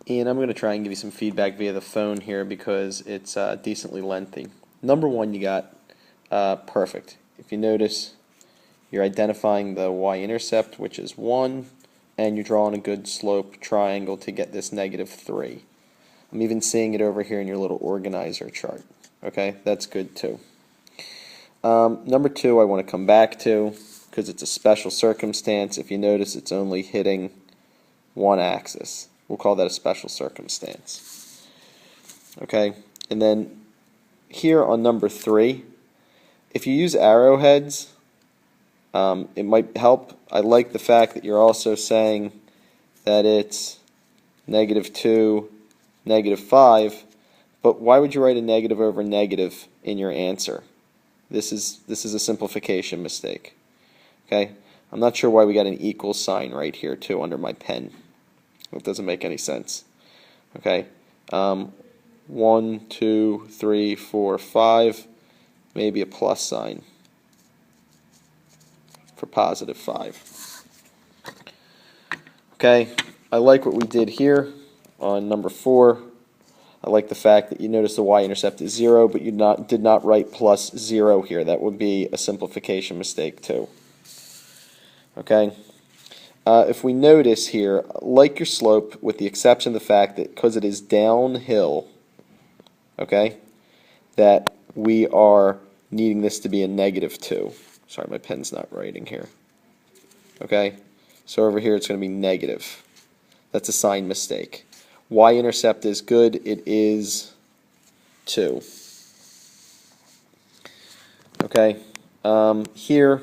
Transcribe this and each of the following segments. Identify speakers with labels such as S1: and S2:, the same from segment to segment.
S1: Ian, I'm going to try and give you some feedback via the phone here because it's decently lengthy. Number one, you got perfect. If you notice, you're identifying the y-intercept, which is 1, and you're drawing a good slope triangle to get this -3. I'm even seeing it over here in your little organizer chart. Okay, that's good too. Number two, I want to come back to because it's a special circumstance. If you notice, it's only hitting one axis. We'll call that a special circumstance. Okay, and then here on number 3, if you use arrowheads, it might help. I like the fact that you're also saying that it's -2, -5, but why would you write a negative over negative in your answer? This is a simplification mistake. Okay, I'm not sure why we got an equal sign right here too under my pen. It doesn't make any sense. Okay, 1, 2, 3, 4, 5, maybe a plus sign for +5. Okay, I like what we did here on number 4. I like the fact that you notice the y-intercept is 0, but you did not write +0 here. That would be a simplification mistake too. Okay. If we notice here, like your slope, with the exception of the fact that because it is downhill, okay, that we are needing this to be a -2. Sorry, my pen's not writing here. Okay, so over here it's going to be negative. That's a sign mistake. Y-intercept is good. It is 2. Okay, here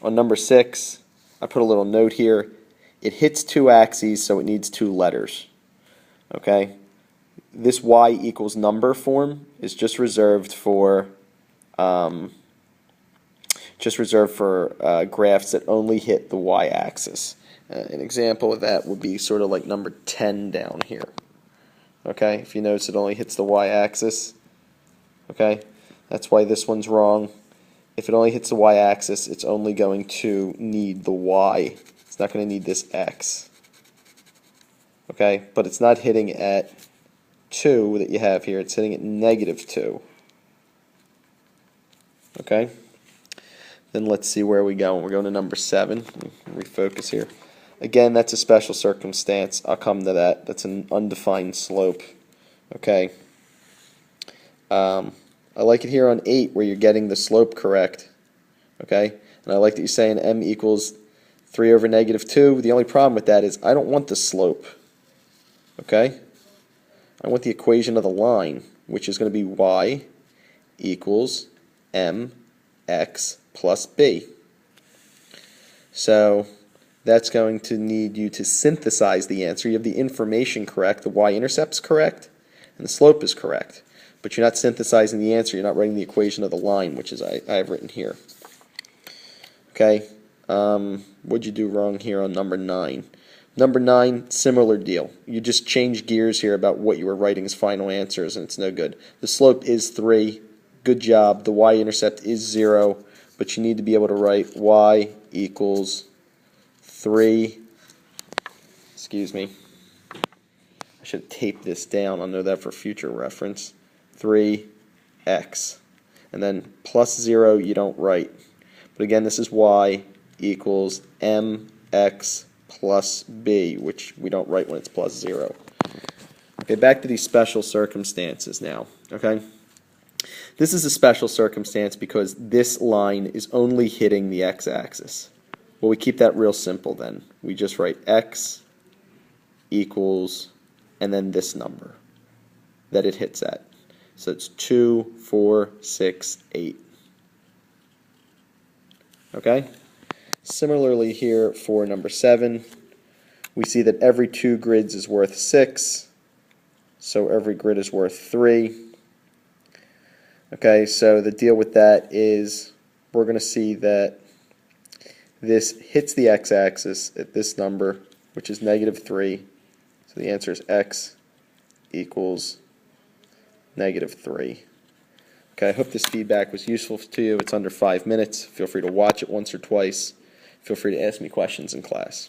S1: on number 6, I put a little note here. It hits 2 axes, so it needs 2 letters. Okay, this y equals number form is just reserved for graphs that only hit the y-axis. An example of that would be sort of like number 10 down here. Okay, if you notice it only hits the y-axis. Okay, that's why this one's wrong. If it only hits the y-axis, it's only going to need the y. It's not going to need this x. Okay, but it's not hitting at 2 that you have here. It's hitting at -2. Okay, then let's see where we go. We're going to number 7. Refocus here. Again, that's a special circumstance. I'll come to that. That's an undefined slope. Okay. I like it here on 8 where you're getting the slope correct. Okay, and I like that you're saying m equals 3 over -2. The only problem with that is I don't want the slope. Okay, I want the equation of the line, which is going to be y equals mx plus b. So that's going to need you to synthesize the answer. You have the information correct, the y-intercept's correct, and the slope is correct. But you're not synthesizing the answer. You're not writing the equation of the line, which is I have written here. Okay, what'd you do wrong here on number 9? Number 9, similar deal. You just change gears here about what you were writing as final answers, and it's no good. The slope is 3. Good job. The y-intercept is 0, but you need to be able to write y equals 3. Excuse me. I should have taped this down. I'll know that for future reference. 3x. And then +0 you don't write. But again, this is y equals mx plus b, which we don't write when it's +0. Okay, back to these special circumstances now. Okay, this is a special circumstance because this line is only hitting the x-axis. Well, we keep that real simple then. We just write x equals and then this number that it hits at. So it's 2, 4, 6, 8. Okay? Similarly here for number 7, we see that every 2 grids is worth 6, so every grid is worth 3. Okay, so the deal with that is we're going to see that this hits the x-axis at this number, which is -3. So the answer is x equals -3. Okay, I hope this feedback was useful to you. It's under 5 minutes. Feel free to watch it once or twice. Feel free to ask me questions in class.